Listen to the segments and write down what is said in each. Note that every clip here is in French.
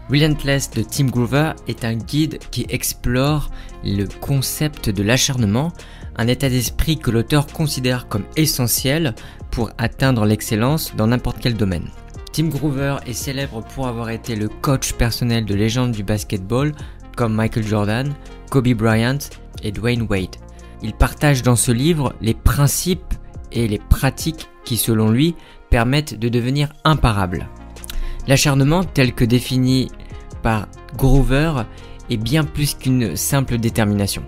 Relentless de Tim Grover est un guide qui explore le concept de l'acharnement, un état d'esprit que l'auteur considère comme essentiel pour atteindre l'excellence dans n'importe quel domaine. Tim Grover est célèbre pour avoir été le coach personnel de légendes du basketball comme Michael Jordan, Kobe Bryant et Dwayne Wade. Il partage dans ce livre les principes et les pratiques qui, selon lui, permettent de devenir imparable. L'acharnement, tel que défini par Grover, est bien plus qu'une simple détermination.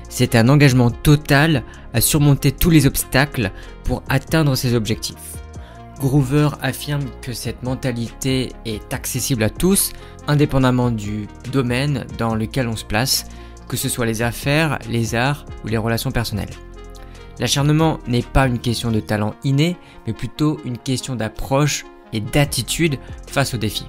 C'est un engagement total à surmonter tous les obstacles pour atteindre ses objectifs. Grover affirme que cette mentalité est accessible à tous, indépendamment du domaine dans lequel on se place, que ce soit les affaires, les arts ou les relations personnelles. L'acharnement n'est pas une question de talent inné, mais plutôt une question d'approche et d'attitude face aux défis.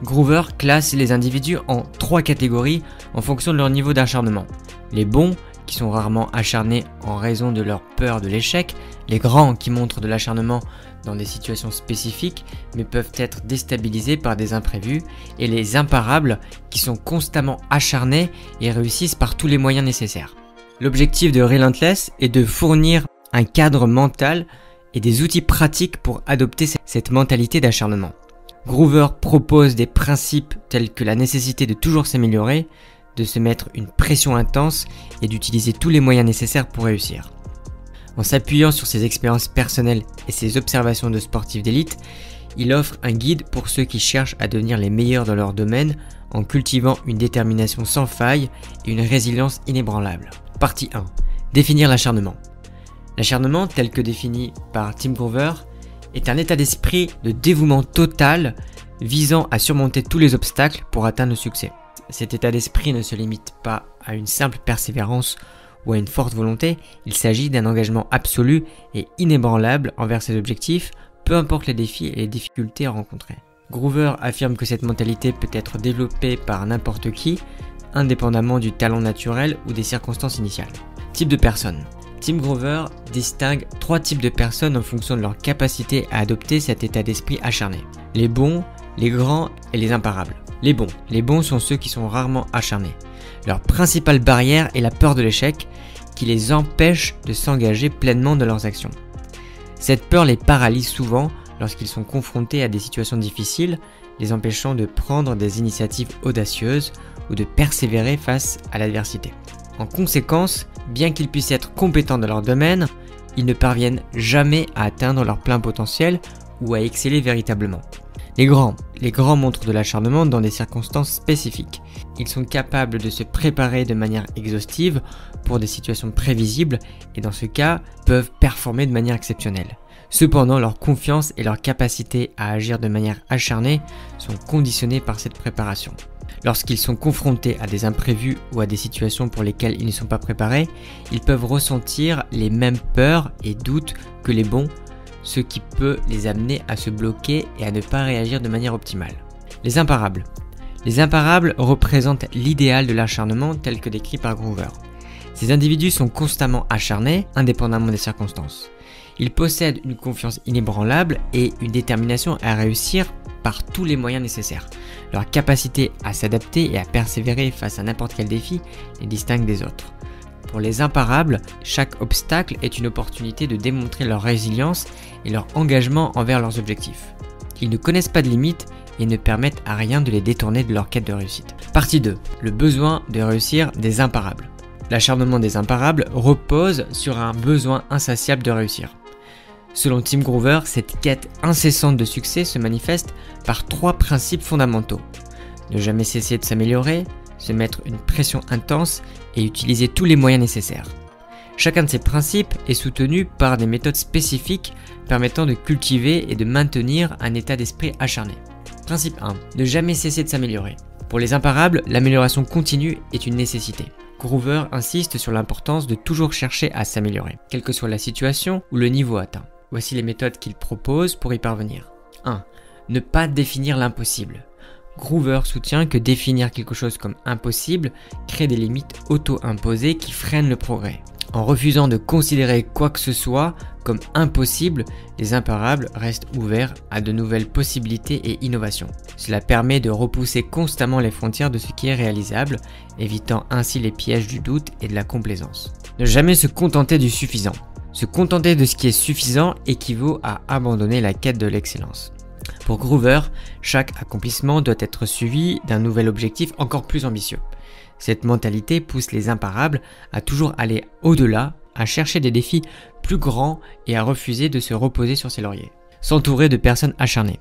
Grover classe les individus en 3 catégories en fonction de leur niveau d'acharnement. Les bons, qui sont rarement acharnés en raison de leur peur de l'échec, les grands qui montrent de l'acharnement dans des situations spécifiques mais peuvent être déstabilisés par des imprévus, et les imparables qui sont constamment acharnés et réussissent par tous les moyens nécessaires. L'objectif de Relentless est de fournir un cadre mental et des outils pratiques pour adopter cette mentalité d'acharnement. Grover propose des principes tels que la nécessité de toujours s'améliorer, de se mettre une pression intense et d'utiliser tous les moyens nécessaires pour réussir. En s'appuyant sur ses expériences personnelles et ses observations de sportifs d'élite, il offre un guide pour ceux qui cherchent à devenir les meilleurs dans leur domaine en cultivant une détermination sans faille et une résilience inébranlable. Partie 1. Définir l'acharnement. L'acharnement, tel que défini par Tim Grover, est un état d'esprit de dévouement total visant à surmonter tous les obstacles pour atteindre le succès. Cet état d'esprit ne se limite pas à une simple persévérance ou à une forte volonté, il s'agit d'un engagement absolu et inébranlable envers ses objectifs, peu importe les défis et les difficultés à rencontrer. Grover affirme que cette mentalité peut être développée par n'importe qui, indépendamment du talent naturel ou des circonstances initiales. Type de personnes. Tim Grover distingue 3 types de personnes en fonction de leur capacité à adopter cet état d'esprit acharné. Les bons, les grands et les imparables. Les bons sont ceux qui sont rarement acharnés. Leur principale barrière est la peur de l'échec qui les empêche de s'engager pleinement dans leurs actions. Cette peur les paralyse souvent lorsqu'ils sont confrontés à des situations difficiles, les empêchant de prendre des initiatives audacieuses ou de persévérer face à l'adversité. En conséquence, bien qu'ils puissent être compétents dans leur domaine, ils ne parviennent jamais à atteindre leur plein potentiel ou à exceller véritablement. Les grands montrent de l'acharnement dans des circonstances spécifiques. Ils sont capables de se préparer de manière exhaustive pour des situations prévisibles et dans ce cas peuvent performer de manière exceptionnelle. Cependant, leur confiance et leur capacité à agir de manière acharnée sont conditionnées par cette préparation. Lorsqu'ils sont confrontés à des imprévus ou à des situations pour lesquelles ils ne sont pas préparés, ils peuvent ressentir les mêmes peurs et doutes que les bons, ce qui peut les amener à se bloquer et à ne pas réagir de manière optimale. Les imparables. Les imparables représentent l'idéal de l'acharnement tel que décrit par Grover. Ces individus sont constamment acharnés, indépendamment des circonstances. Ils possèdent une confiance inébranlable et une détermination à réussir par tous les moyens nécessaires. Leur capacité à s'adapter et à persévérer face à n'importe quel défi les distingue des autres. Pour les imparables, chaque obstacle est une opportunité de démontrer leur résilience et leur engagement envers leurs objectifs. Ils ne connaissent pas de limites et ne permettent à rien de les détourner de leur quête de réussite. Partie 2. Le besoin de réussir des imparables. L'acharnement des imparables repose sur un besoin insatiable de réussir. Selon Tim Grover, cette quête incessante de succès se manifeste par 3 principes fondamentaux. Ne jamais cesser de s'améliorer, se mettre une pression intense et utiliser tous les moyens nécessaires. Chacun de ces principes est soutenu par des méthodes spécifiques permettant de cultiver et de maintenir un état d'esprit acharné. Principe 1. Ne jamais cesser de s'améliorer. Pour les imparables, l'amélioration continue est une nécessité. Grover insiste sur l'importance de toujours chercher à s'améliorer, quelle que soit la situation ou le niveau atteint. Voici les méthodes qu'il propose pour y parvenir. 1. Ne pas définir l'impossible. Groover soutient que définir quelque chose comme impossible crée des limites auto-imposées qui freinent le progrès. En refusant de considérer quoi que ce soit comme impossible, les imparables restent ouverts à de nouvelles possibilités et innovations. Cela permet de repousser constamment les frontières de ce qui est réalisable, évitant ainsi les pièges du doute et de la complaisance. Ne jamais se contenter du suffisant. Se contenter de ce qui est suffisant équivaut à abandonner la quête de l'excellence. Pour Groover, chaque accomplissement doit être suivi d'un nouvel objectif encore plus ambitieux. Cette mentalité pousse les imparables à toujours aller au-delà, à chercher des défis plus grands et à refuser de se reposer sur ses lauriers. S'entourer de personnes acharnées.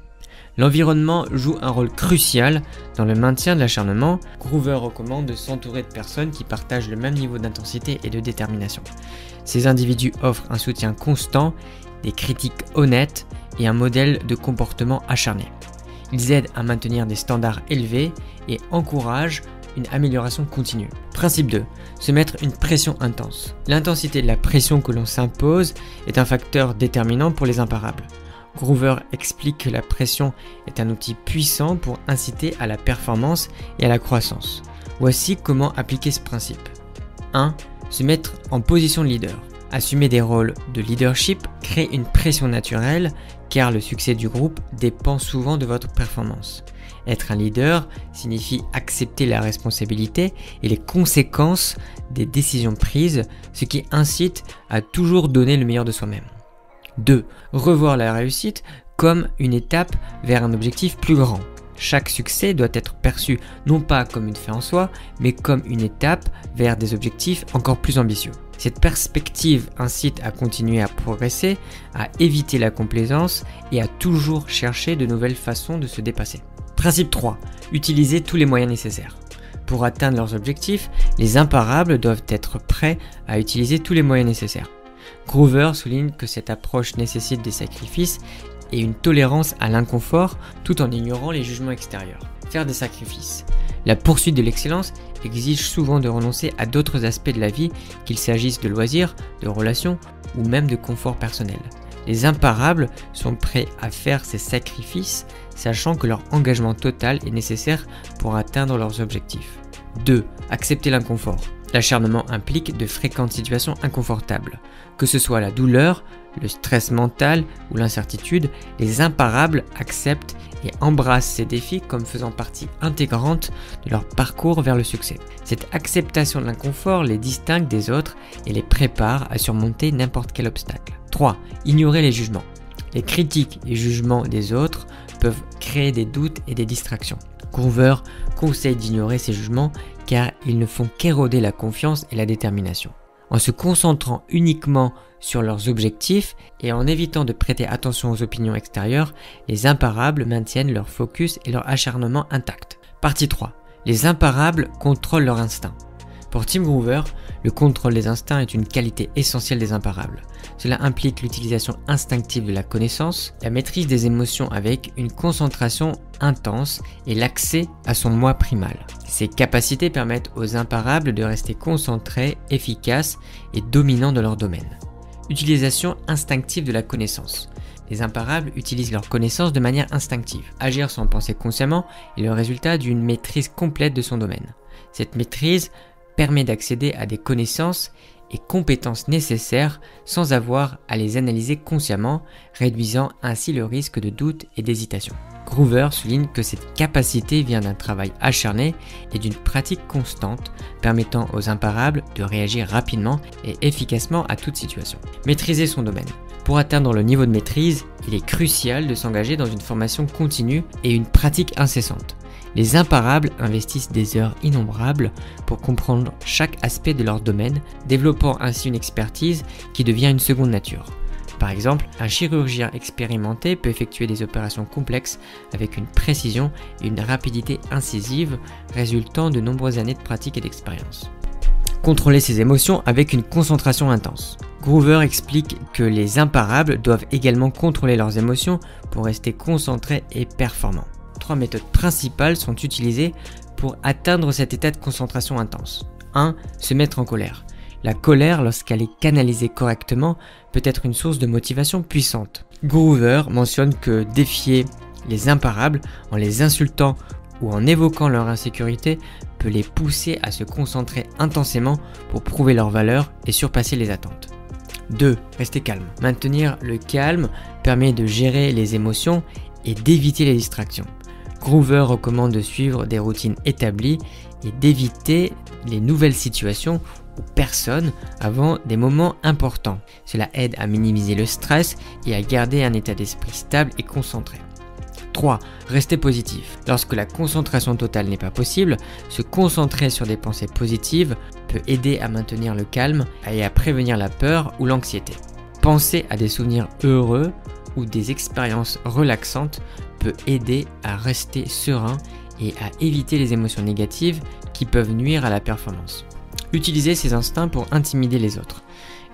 L'environnement joue un rôle crucial dans le maintien de l'acharnement. Groover recommande de s'entourer de personnes qui partagent le même niveau d'intensité et de détermination. Ces individus offrent un soutien constant, des critiques honnêtes et un modèle de comportement acharné. Ils aident à maintenir des standards élevés et encouragent une amélioration continue. Principe 2. Se mettre une pression intense. L'intensité de la pression que l'on s'impose est un facteur déterminant pour les imparables. Groover explique que la pression est un outil puissant pour inciter à la performance et à la croissance. Voici comment appliquer ce principe. 1. Se mettre en position de leader. Assumer des rôles de leadership crée une pression naturelle car le succès du groupe dépend souvent de votre performance. Être un leader signifie accepter la responsabilité et les conséquences des décisions prises, ce qui incite à toujours donner le meilleur de soi-même. 2. Revoir la réussite comme une étape vers un objectif plus grand. Chaque succès doit être perçu non pas comme une fin en soi, mais comme une étape vers des objectifs encore plus ambitieux. Cette perspective incite à continuer à progresser, à éviter la complaisance et à toujours chercher de nouvelles façons de se dépasser. Principe 3. Utiliser tous les moyens nécessaires. Pour atteindre leurs objectifs, les imparables doivent être prêts à utiliser tous les moyens nécessaires. Groover souligne que cette approche nécessite des sacrifices et une tolérance à l'inconfort tout en ignorant les jugements extérieurs. Faire des sacrifices. La poursuite de l'excellence exige souvent de renoncer à d'autres aspects de la vie, qu'il s'agisse de loisirs, de relations ou même de confort personnel. Les imparables sont prêts à faire ces sacrifices, sachant que leur engagement total est nécessaire pour atteindre leurs objectifs. 2. Accepter l'inconfort. L'acharnement implique de fréquentes situations inconfortables. Que ce soit la douleur, le stress mental ou l'incertitude, les imparables acceptent et embrassent ces défis comme faisant partie intégrante de leur parcours vers le succès. Cette acceptation de l'inconfort les distingue des autres et les prépare à surmonter n'importe quel obstacle. 3. Ignorer les jugements. Les critiques et jugements des autres peuvent créer des doutes et des distractions. Groover conseille d'ignorer ces jugements car ils ne font qu'éroder la confiance et la détermination. En se concentrant uniquement sur leurs objectifs et en évitant de prêter attention aux opinions extérieures, les imparables maintiennent leur focus et leur acharnement intacts. Partie 3. Les imparables contrôlent leur instinct. Pour Tim Groover, le contrôle des instincts est une qualité essentielle des imparables. Cela implique l'utilisation instinctive de la connaissance, la maîtrise des émotions avec une concentration intense et l'accès à son moi primal. Ces capacités permettent aux imparables de rester concentrés, efficaces et dominants dans leur domaine. Utilisation instinctive de la connaissance. Les imparables utilisent leur connaissance de manière instinctive. Agir sans penser consciemment est le résultat d'une maîtrise complète de son domaine. Cette maîtrise permet d'accéder à des connaissances et compétences nécessaires sans avoir à les analyser consciemment, réduisant ainsi le risque de doute et d'hésitation. Groover souligne que cette capacité vient d'un travail acharné et d'une pratique constante permettant aux imparables de réagir rapidement et efficacement à toute situation. Maîtriser son domaine. Pour atteindre le niveau de maîtrise, il est crucial de s'engager dans une formation continue et une pratique incessante. Les imparables investissent des heures innombrables pour comprendre chaque aspect de leur domaine, développant ainsi une expertise qui devient une seconde nature. Par exemple, un chirurgien expérimenté peut effectuer des opérations complexes avec une précision et une rapidité incisive résultant de nombreuses années de pratique et d'expérience. Contrôler ses émotions avec une concentration intense. Groover explique que les imparables doivent également contrôler leurs émotions pour rester concentrés et performants. 3 méthodes principales sont utilisées pour atteindre cet état de concentration intense. 1. Se mettre en colère. La colère, lorsqu'elle est canalisée correctement, peut être une source de motivation puissante. Groover mentionne que défier les imparables en les insultant ou en évoquant leur insécurité peut les pousser à se concentrer intensément pour prouver leur valeur et surpasser les attentes. 2. Rester calme. Maintenir le calme permet de gérer les émotions et d'éviter les distractions. Groover recommande de suivre des routines établies et d'éviter les nouvelles situations ou personnes avant des moments importants. Cela aide à minimiser le stress et à garder un état d'esprit stable et concentré. 3. Rester positif. Lorsque la concentration totale n'est pas possible, se concentrer sur des pensées positives peut aider à maintenir le calme et à prévenir la peur ou l'anxiété. Penser à des souvenirs heureux ou des expériences relaxantes peut aider à rester serein et à éviter les émotions négatives qui peuvent nuire à la performance. Utiliser ses instincts pour intimider les autres.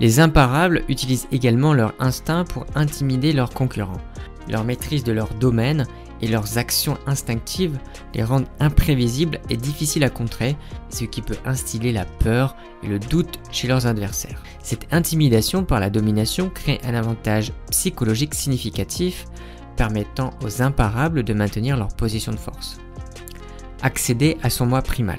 Les imparables utilisent également leur instinct pour intimider leurs concurrents. Leur maîtrise de leur domaine et leurs actions instinctives les rendent imprévisibles et difficiles à contrer, ce qui peut instiller la peur et le doute chez leurs adversaires. Cette intimidation par la domination crée un avantage psychologique significatif, permettant aux imparables de maintenir leur position de force. Accéder à son moi primal.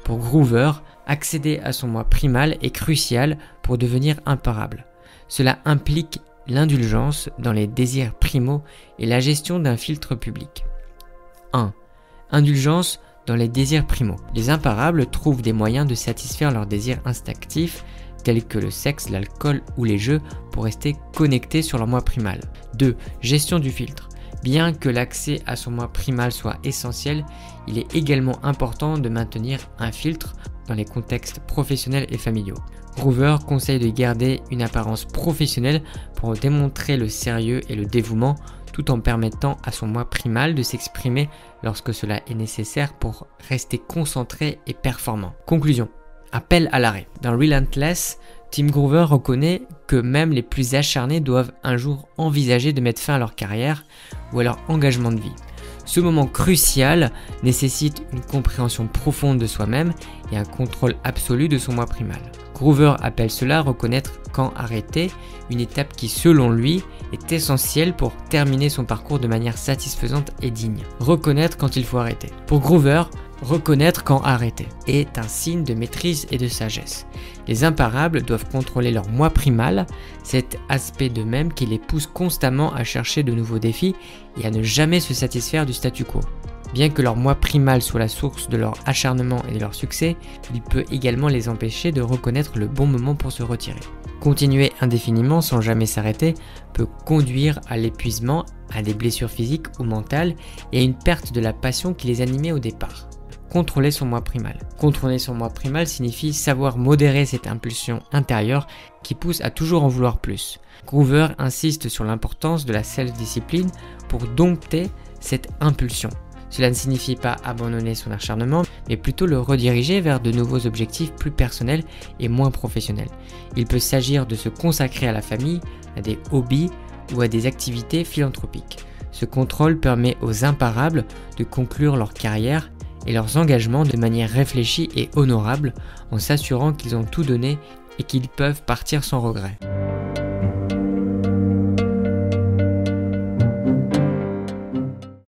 Pour Groover, accéder à son moi primal est crucial pour devenir imparable. Cela implique l'indulgence dans les désirs primaux et la gestion d'un filtre public. 1. Indulgence dans les désirs primaux. Les imparables trouvent des moyens de satisfaire leurs désirs instinctifs tels que le sexe, l'alcool ou les jeux pour rester connectés sur leur moi primal. 2. Gestion du filtre. Bien que l'accès à son moi primal soit essentiel, il est également important de maintenir un filtre dans les contextes professionnels et familiaux. Groover conseille de garder une apparence professionnelle pour démontrer le sérieux et le dévouement tout en permettant à son moi primal de s'exprimer lorsque cela est nécessaire pour rester concentré et performant. Conclusion. Appel à l'arrêt. Dans Relentless, Tim Groover reconnaît que même les plus acharnés doivent un jour envisager de mettre fin à leur carrière ou à leur engagement de vie. Ce moment crucial nécessite une compréhension profonde de soi-même et un contrôle absolu de son moi primal. Groover appelle cela reconnaître quand arrêter, une étape qui selon lui est essentielle pour terminer son parcours de manière satisfaisante et digne. Reconnaître quand il faut arrêter. Pour Groover, reconnaître quand arrêter est un signe de maîtrise et de sagesse. Les imparables doivent contrôler leur moi primal, cet aspect d'eux-mêmes qui les pousse constamment à chercher de nouveaux défis et à ne jamais se satisfaire du statu quo. Bien que leur moi primal soit la source de leur acharnement et de leur succès, il peut également les empêcher de reconnaître le bon moment pour se retirer. Continuer indéfiniment sans jamais s'arrêter peut conduire à l'épuisement, à des blessures physiques ou mentales et à une perte de la passion qui les animait au départ. Contrôler son moi primal. Contrôler son moi primal signifie savoir modérer cette impulsion intérieure qui pousse à toujours en vouloir plus. Groover insiste sur l'importance de la self-discipline pour dompter cette impulsion. Cela ne signifie pas abandonner son acharnement, mais plutôt le rediriger vers de nouveaux objectifs plus personnels et moins professionnels. Il peut s'agir de se consacrer à la famille, à des hobbies ou à des activités philanthropiques. Ce contrôle permet aux imparables de conclure leur carrière et leurs engagements de manière réfléchie et honorable en s'assurant qu'ils ont tout donné et qu'ils peuvent partir sans regret.